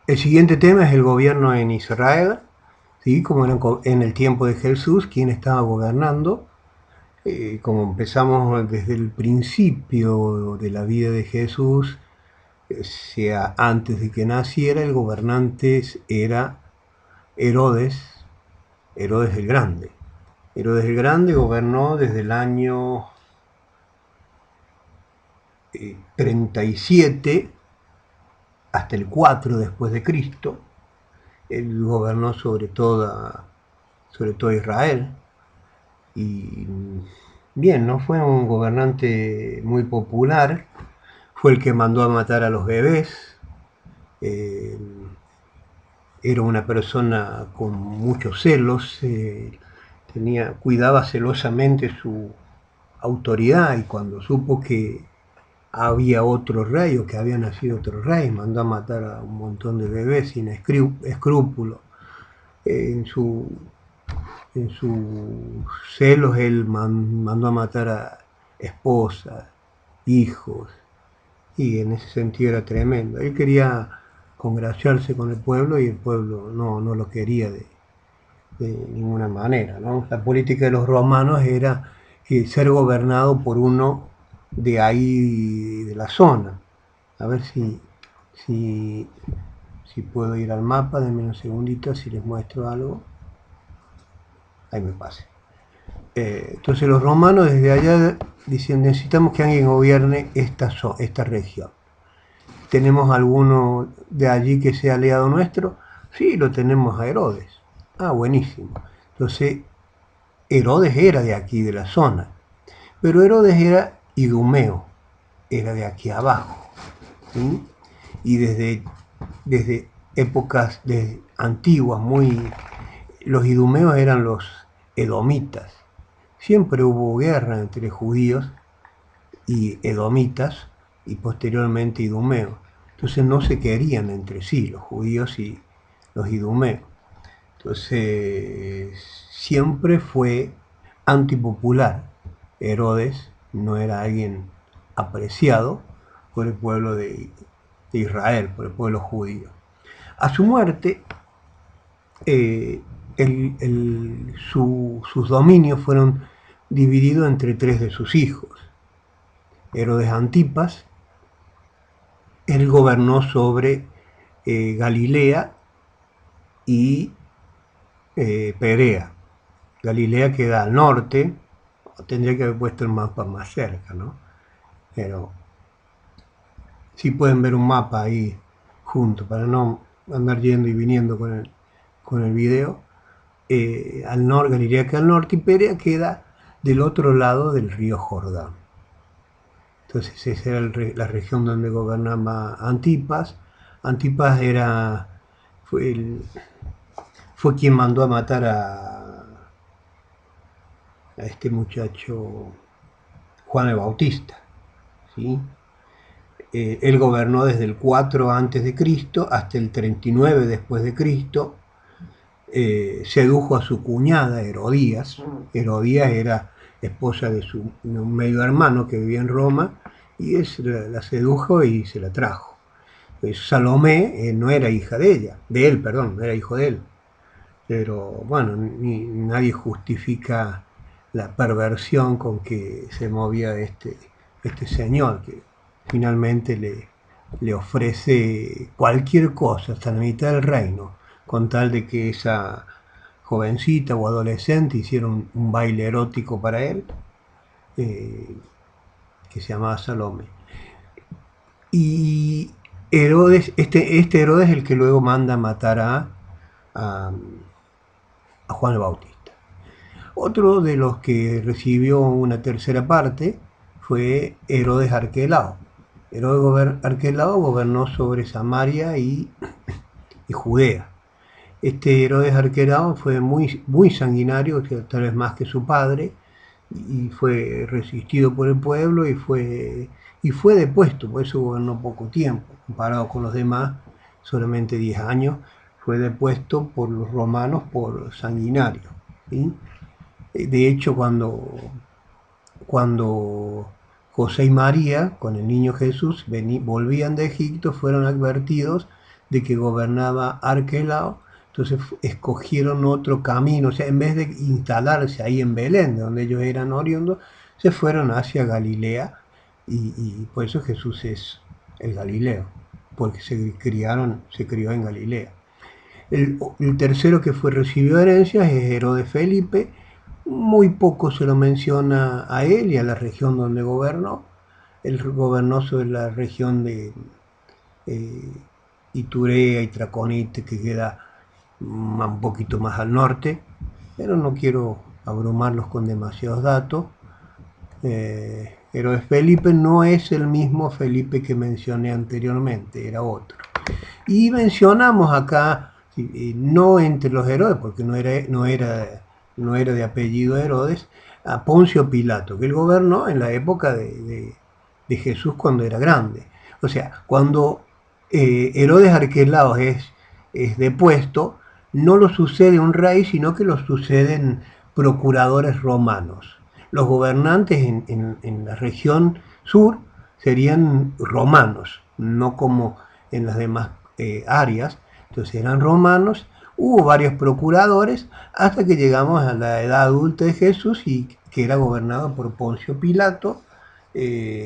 El siguiente tema es el gobierno en Israel, ¿sí? Como en el tiempo de Jesús, quién estaba gobernando. Como empezamos desde el principio de la vida de Jesús, sea antes de que naciera, el gobernante era Herodes, Herodes el Grande. Herodes el Grande gobernó desde el año 37 hasta el 4 después de Cristo. Él gobernó sobre todo Israel. Y bien, no fue un gobernante muy popular, fue el que mandó a matar a los bebés, eh, era una persona con muchos celos, cuidaba celosamente su autoridad, y cuando supo que había otro rey o que había nacido otro rey, mandó a matar a un montón de bebés sin escrúpulos. En su en sus celos él mandó a matar a esposas, hijos, y en ese sentido era tremendo. Él quería congraciarse con el pueblo y el pueblo no lo quería de ninguna manera, ¿no? La política de los romanos era ser gobernado por uno de ahí, de la zona. A ver si, si puedo ir al mapa, denme un segundito si les muestro algo. Ahí me pase. Entonces los romanos desde allá dicen, necesitamos que alguien gobierne esta región. ¿Tenemos alguno de allí que sea aliado nuestro? Sí, lo tenemos a Herodes. Ah, buenísimo. Entonces Herodes era de aquí, de la zona, pero Herodes era idumeo, era de aquí abajo, ¿sí? Y desde épocas antiguas, los idumeos eran los edomitas. Siempre hubo guerra entre judíos y edomitas y posteriormente idumeos. Entonces no se querían entre sí los judíos y los idumeos. Entonces siempre fue antipopular. Herodes no era alguien apreciado por el pueblo de Israel, por el pueblo judío. A su muerte, eh, sus dominios fueron divididos entre tres de sus hijos. Herodes Antipas, él gobernó sobre Galilea y Perea. Galilea queda al norte, tendría que haber puesto el mapa más cerca, ¿no? Pero sí pueden ver un mapa ahí junto, para no andar yendo y viniendo con el video. Al norte, Galilea queda al norte y Perea queda del otro lado del río Jordán. Entonces esa era la región donde gobernaba Antipas. Antipas fue quien mandó a matar a este muchacho Juan el Bautista, ¿sí? Él gobernó desde el 4 antes de Cristo hasta el 39 después de Cristo. Sedujo a su cuñada Herodías. Herodías era esposa de un medio hermano que vivía en Roma, y la sedujo y se la trajo. Salomé no era hija de él, perdón, no era hijo de él. Pero bueno, nadie justifica la perversión con que se movía este señor, que finalmente le ofrece cualquier cosa, hasta la mitad del reino, con tal de que esa jovencita o adolescente hiciera un baile erótico para él, que se llamaba Salomé. Y Herodes, este Herodes es el que luego manda a matar a, a Juan el Bautista. Otro de los que recibió una tercera parte fue Herodes Arquelao. Herodes Arquelao gobernó sobre Samaria y Judea. Este Herodes Arquelao fue muy sanguinario, tal vez más que su padre, y fue resistido por el pueblo y fue depuesto. Por eso gobernó poco tiempo, comparado con los demás, solamente 10 años. Fue depuesto por los romanos por sanguinario, ¿sí? De hecho, cuando José y María con el niño Jesús volvían de Egipto, fueron advertidos de que gobernaba Arquelao, entonces escogieron otro camino, o sea, en vez de instalarse ahí en Belén, de donde ellos eran oriundos, se fueron hacia Galilea y por eso Jesús es el Galileo, porque se crió en Galilea. El tercero que fue recibió herencias es Herodes Felipe, muy poco se lo menciona a él y a la región donde gobernó. Él gobernó sobre la región de eh, Iturea y Traconite, que queda un poquito más al norte, pero no quiero abrumarlos con demasiados datos. Herodes Felipe no es el mismo Felipe que mencioné anteriormente, era otro. Y mencionamos acá, no entre los Herodes, porque no era de apellido Herodes, a Poncio Pilato, que él gobernó en la época de Jesús cuando era grande. O sea, cuando Herodes Arquelao es depuesto, no lo sucede un rey, sino que lo suceden procuradores romanos. Los gobernantes en la región sur serían romanos, no como en las demás áreas. Entonces eran romanos, hubo varios procuradores hasta que llegamos a la edad adulta de Jesús y que era gobernado por Poncio Pilato.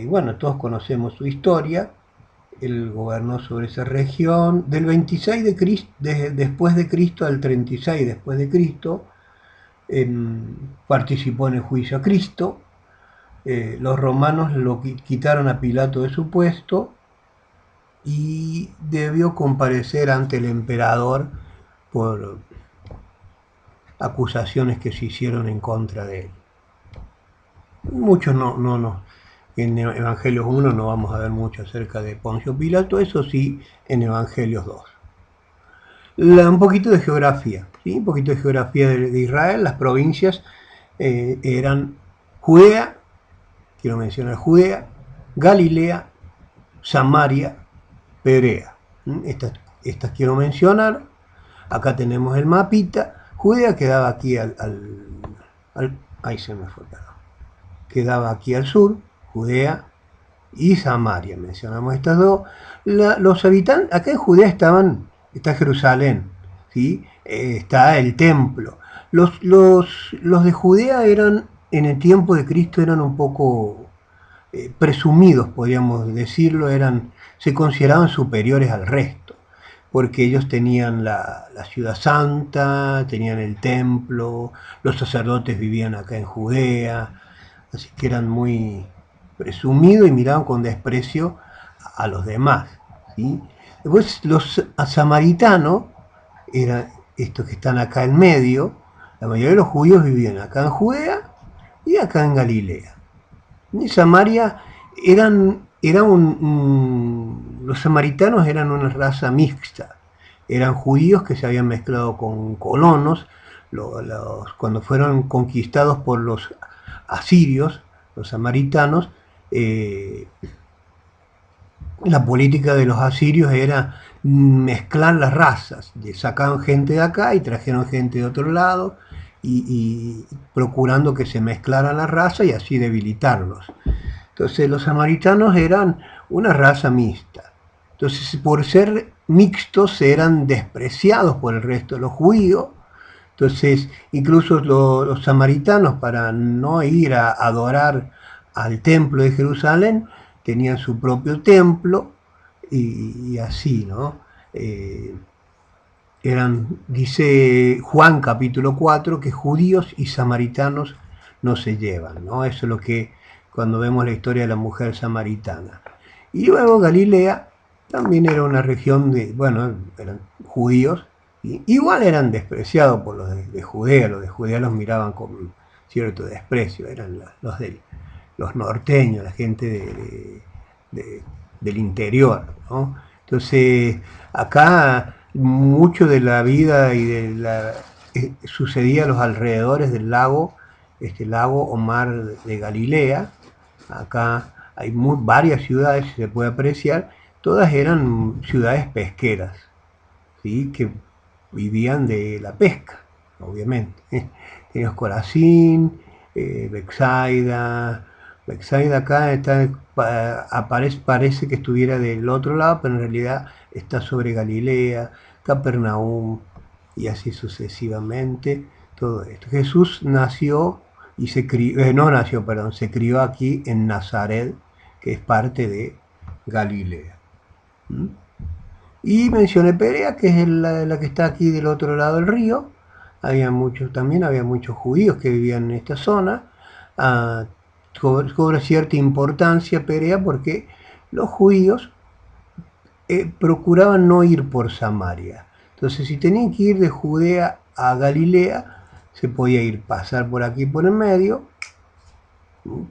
Bueno, todos conocemos su historia. Él gobernó sobre esa región del 26 de Cristo, después de Cristo al 36 después de Cristo. Participó en el juicio a Cristo. Los romanos lo quitaron a Pilato de su puesto y debió comparecer ante el emperador por acusaciones que se hicieron en contra de él. Muchos no. En Evangelios 1 no vamos a ver mucho acerca de Poncio Pilato, eso sí, en Evangelios 2. Un poquito de geografía, ¿sí? Un poquito de geografía de Israel. Las provincias eran Judea, quiero mencionar Judea, Galilea, Samaria, Perea. Estas quiero mencionar. Acá tenemos el mapita. Judea quedaba aquí ahí se me fue, claro. Quedaba aquí al sur, Judea y Samaria. Mencionamos estas dos. Los habitantes, acá en Judea está Jerusalén, ¿sí? Está el templo. Los de Judea eran, en el tiempo de Cristo, eran un poco presumidos, podríamos decirlo, se consideraban superiores al resto, porque ellos tenían la ciudad santa, tenían el templo, los sacerdotes vivían acá en Judea, así que eran muy presumidos y miraban con desprecio a los demás. ¿Sí? Después los samaritanos, eran estos que están acá en medio, la mayoría de los judíos vivían acá en Judea y acá en Galilea. Y Samaria los samaritanos eran una raza mixta, eran judíos que se habían mezclado con colonos, cuando fueron conquistados por los asirios, los samaritanos, la política de los asirios era mezclar las razas, sacaban gente de acá y trajeron gente de otro lado, y procurando que se mezclaran las razas y así debilitarlos. Entonces los samaritanos eran una raza mixta. Entonces por ser mixtos eran despreciados por el resto de los judíos. Entonces incluso los samaritanos, para no ir a adorar al templo de Jerusalén, tenían su propio templo y así, ¿no? Dice Juan capítulo 4 que judíos y samaritanos no se llevan, ¿no? Eso es lo que cuando vemos la historia de la mujer samaritana. Y luego Galilea también era una región bueno, eran judíos, y igual eran despreciados por los Judea, los de Judea los miraban con cierto desprecio, eran los norteños, la gente del interior, ¿no? Entonces, acá mucho de la vida y sucedía a los alrededores del lago, este lago o mar de Galilea. Acá hay varias ciudades, se puede apreciar, todas eran ciudades pesqueras, ¿sí? Que vivían de la pesca, obviamente. Teníamos Corazín, Bexaida acá está parece que estuviera del otro lado, pero en realidad está sobre Galilea, Capernaum y así sucesivamente, todo esto. Jesús nació y se crió, no nació, perdón, se crió aquí en Nazaret, que es parte de Galilea. ¿Mm? Y mencioné Perea, que es la que está aquí del otro lado del río. También había muchos judíos que vivían en esta zona. Ah, cobra cierta importancia Perea porque los judíos procuraban no ir por Samaria. Entonces, si tenían que ir de Judea a Galilea, se podía ir pasar por aquí por el medio,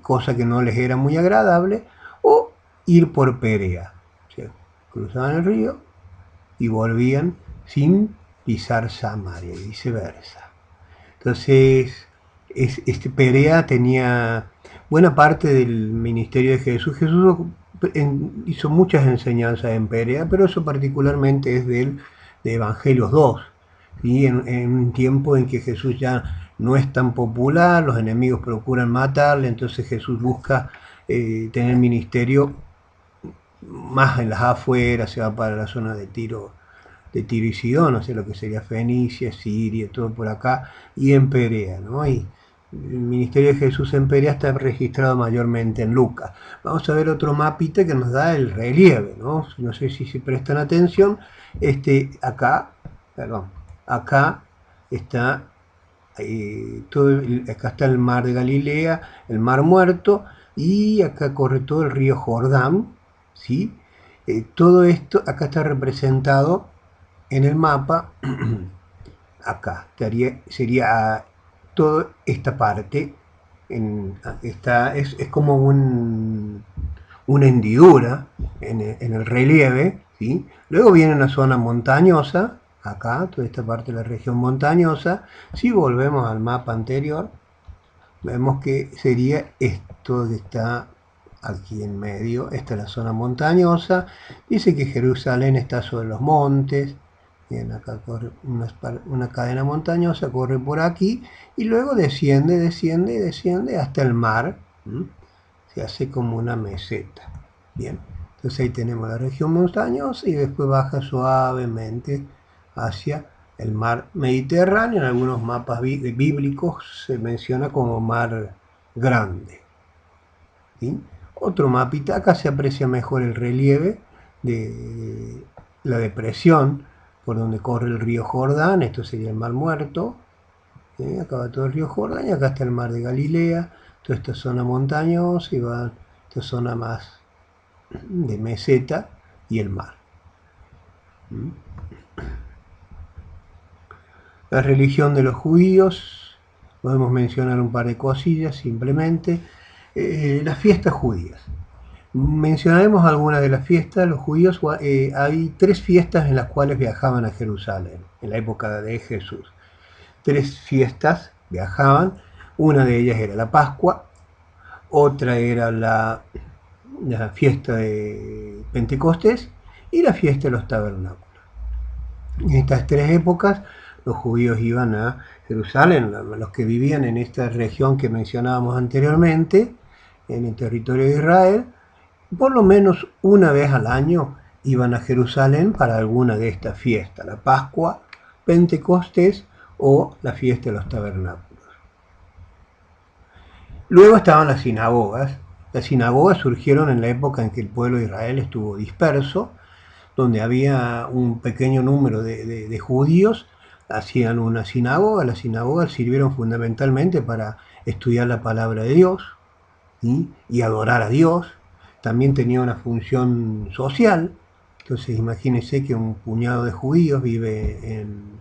cosa que no les era muy agradable, o ir por Perea. O sea, cruzaban el río y volvían sin pisar Samaria y viceversa. Entonces, Perea tenía buena parte del ministerio de Jesús. Jesús hizo muchas enseñanzas en Perea, pero eso particularmente es de Evangelios 2. ¿Sí? En un tiempo en que Jesús ya no es tan popular, los enemigos procuran matarle, entonces Jesús busca tener ministerio más en las afueras, se va para la zona de Tiro y Sidón, o sea, lo que sería Fenicia, Siria, todo por acá, y en Perea, ¿no? Y el ministerio de Jesús en Perea está registrado mayormente en Lucas. Vamos a ver otro mapita que nos da el relieve, ¿no? No sé si se prestan atención, acá está acá está el mar de Galilea, el mar Muerto, y acá corre todo el río Jordán, ¿sí? Todo esto acá está representado en el mapa. Acá sería toda esta parte, es como una hendidura en el relieve, ¿sí? Luego viene una zona montañosa, acá, toda esta parte de la región montañosa. Si volvemos al mapa anterior, vemos que sería esto que está aquí en medio. Esta es la zona montañosa. Dice que Jerusalén está sobre los montes. Bien, acá corre una cadena montañosa, corre por aquí y luego desciende hasta el mar. Se hace como una meseta. Bien, entonces ahí tenemos la región montañosa y después baja suavemente hacia el mar Mediterráneo. En algunos mapas bíblicos se menciona como mar grande. ¿Sí? Otro mapita, acá se aprecia mejor el relieve de la depresión por donde corre el río Jordán. Esto sería el mar Muerto. Acá va todo el río Jordán y acá está el mar de Galilea, toda esta zona montañosa, y va esta zona más de meseta y el mar. La religión de los judíos, podemos mencionar un par de cosillas simplemente. Las fiestas judías. Mencionaremos algunas de las fiestas. Los judíos, hay 3 fiestas en las cuales viajaban a Jerusalén en la época de Jesús. 3 fiestas viajaban. Una de ellas era la Pascua, otra era la fiesta de Pentecostés y la fiesta de los tabernáculos. En estas 3 épocas los judíos iban a Jerusalén, los que vivían en esta región que mencionábamos anteriormente, en el territorio de Israel, por lo menos una vez al año iban a Jerusalén para alguna de estas fiestas, la Pascua, Pentecostés o la fiesta de los tabernáculos. Luego estaban las sinagogas. Las sinagogas surgieron en la época en que el pueblo de Israel estuvo disperso, donde había un pequeño número de judíos, hacían una sinagoga. Las sinagogas sirvieron fundamentalmente para estudiar la palabra de Dios, ¿sí? Y adorar a Dios. También tenía una función social. Entonces imagínense que un puñado de judíos vive en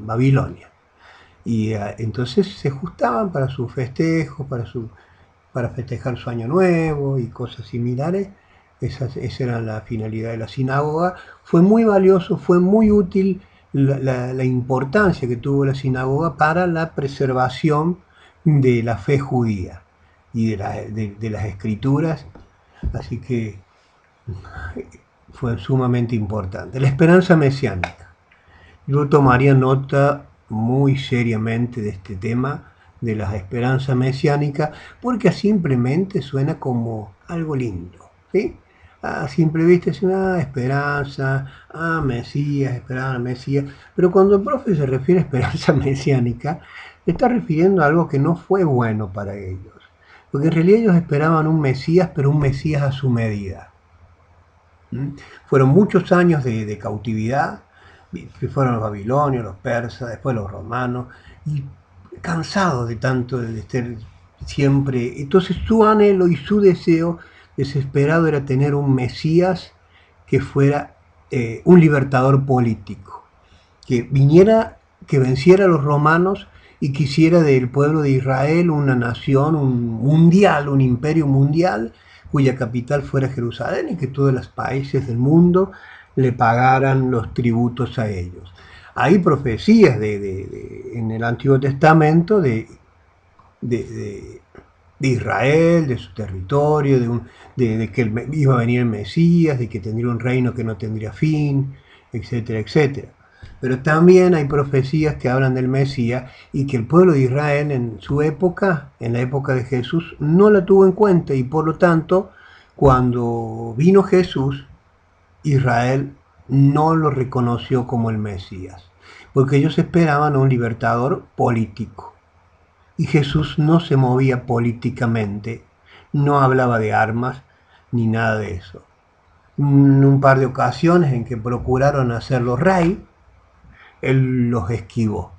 Babilonia. Y entonces se juntaban para sus festejos, para festejar su año nuevo y cosas similares. Esa era la finalidad de la sinagoga. Fue muy valioso, fue muy útil la importancia que tuvo la sinagoga para la preservación de la fe judía y de las escrituras. Así que fue sumamente importante. La esperanza mesiánica. Yo tomaría nota muy seriamente de este tema de la esperanza mesiánica, porque simplemente suena como algo lindo, ¿sí? A simple vista es una esperanza, Mesías, esperar Mesías, pero cuando el profe se refiere a esperanza mesiánica, se está refiriendo a algo que no fue bueno para ellos, porque en realidad ellos esperaban un Mesías, pero un Mesías a su medida. Fueron muchos años de cautividad, que fueron los babilonios, los persas, después los romanos, y cansados de tanto de estar siempre. Entonces su anhelo y su deseo desesperado era tener un Mesías que fuera un libertador político, que viniera, que venciera a los romanos y quisiera del pueblo de Israel una nación, un mundial, un imperio mundial, cuya capital fuera Jerusalén y que todos los países del mundo le pagaran los tributos a ellos. Hay profecías en el Antiguo Testamento de, de Israel, de su territorio, de que iba a venir el Mesías, de que tendría un reino que no tendría fin, etcétera, etcétera. Pero también hay profecías que hablan del Mesías y que el pueblo de Israel en su época, en la época de Jesús, no la tuvo en cuenta y por lo tanto, cuando vino Jesús, Israel no lo reconoció como el Mesías, porque ellos esperaban a un libertador político. Y Jesús no se movía políticamente, no hablaba de armas ni nada de eso. En un par de ocasiones en que procuraron hacerlo rey, él los esquivó.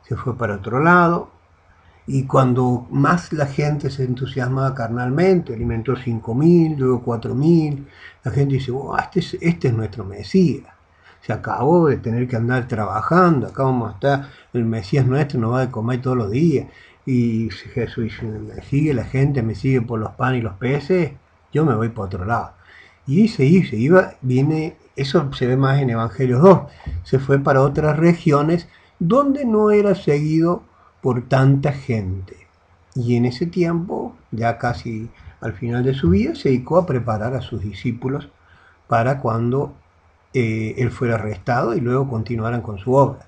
Se fue para otro lado y cuando más la gente se entusiasmaba carnalmente, alimentó 5.000, luego 4.000, la gente dice, oh, este es nuestro Mesías. Se acabó de tener que andar trabajando, acá vamos a estar, el Mesías nuestro nos va a comer todos los días. Y Jesús dice, me sigue la gente, me sigue por los panes y los peces, yo me voy para otro lado. Y se iba, viene, eso se ve más en Evangelios 2, se fue para otras regiones donde no era seguido por tanta gente. Y en ese tiempo, ya casi al final de su vida, se dedicó a preparar a sus discípulos para cuando él fuera arrestado y luego continuaran con su obra.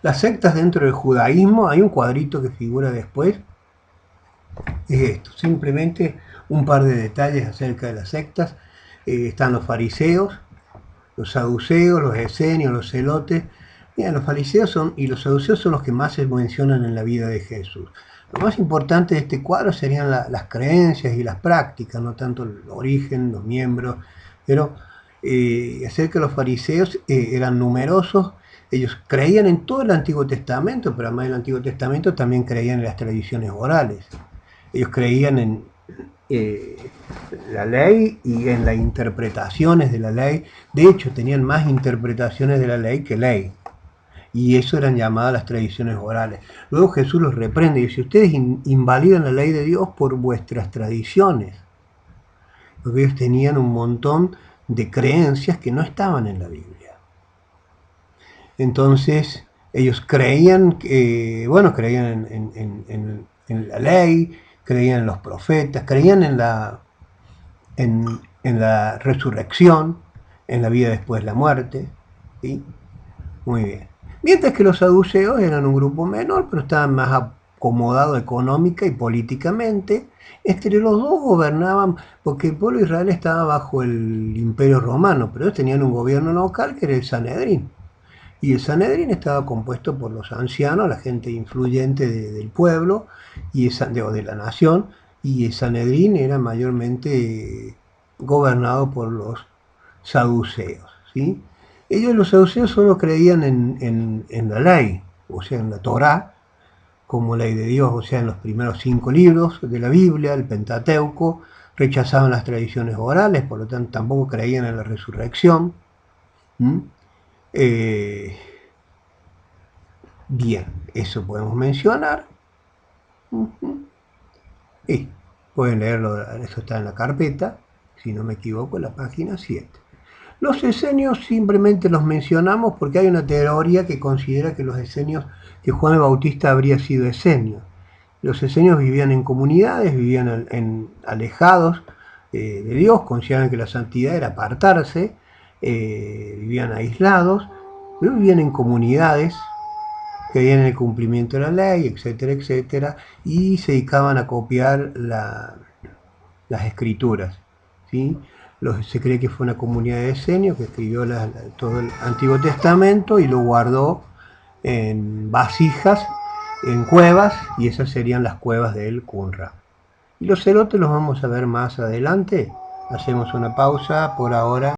Las sectas dentro del judaísmo, hay un cuadrito que figura después, es esto, simplemente un par de detalles acerca de las sectas. Están los fariseos, los saduceos, los esenios, los celotes. Mira, los fariseos y los saduceos son los que más se mencionan en la vida de Jesús. Lo más importante de este cuadro serían las creencias y las prácticas, no tanto el origen, los miembros, pero acerca de los fariseos eran numerosos, ellos creían en todo el Antiguo Testamento, pero además del Antiguo Testamento también creían en las tradiciones orales. Ellos creían en la ley y en las interpretaciones de la ley. De hecho, tenían más interpretaciones de la ley que ley. Y eso eran llamadas las tradiciones orales. Luego Jesús los reprende y dice, ustedes invalidan la ley de Dios por vuestras tradiciones. Porque ellos tenían un montón de creencias que no estaban en la Biblia. Entonces, ellos creían, creían en la ley, creían en los profetas, creían en la resurrección, en la vida después de la muerte. ¿Sí? Muy bien. Mientras que los saduceos eran un grupo menor, pero estaban más acomodados económica y políticamente. Entre los dos gobernaban, porque el pueblo de Israel estaba bajo el imperio romano, pero ellos tenían un gobierno local que era el Sanedrín. Y el Sanedrín estaba compuesto por los ancianos, la gente influyente del pueblo o de la nación, y el Sanedrín era mayormente gobernado por los saduceos. ¿Sí? Ellos, los saduceos, solo creían en la ley, o sea, en la Torá, como ley de Dios, o sea, en los primeros 5 libros de la Biblia, el Pentateuco, rechazaban las tradiciones orales, por lo tanto tampoco creían en la resurrección. Bien, eso podemos mencionar. Y pueden leerlo, eso está en la carpeta, si no me equivoco, en la página 7. Los esenios simplemente los mencionamos porque hay una teoría que considera que los esenios, que Juan el Bautista habría sido esenio. Los esenios vivían en comunidades, vivían alejados de Dios, consideraban que la santidad era apartarse, vivían aislados, pero vivían en comunidades creían en el cumplimiento de la ley, etcétera, etcétera, y se dedicaban a copiar las escrituras, ¿sí? Se cree que fue una comunidad de esenios que escribió todo el Antiguo Testamento y lo guardó en vasijas, en cuevas, y esas serían las cuevas del Qumran. Y los celotes los vamos a ver más adelante. Hacemos una pausa por ahora.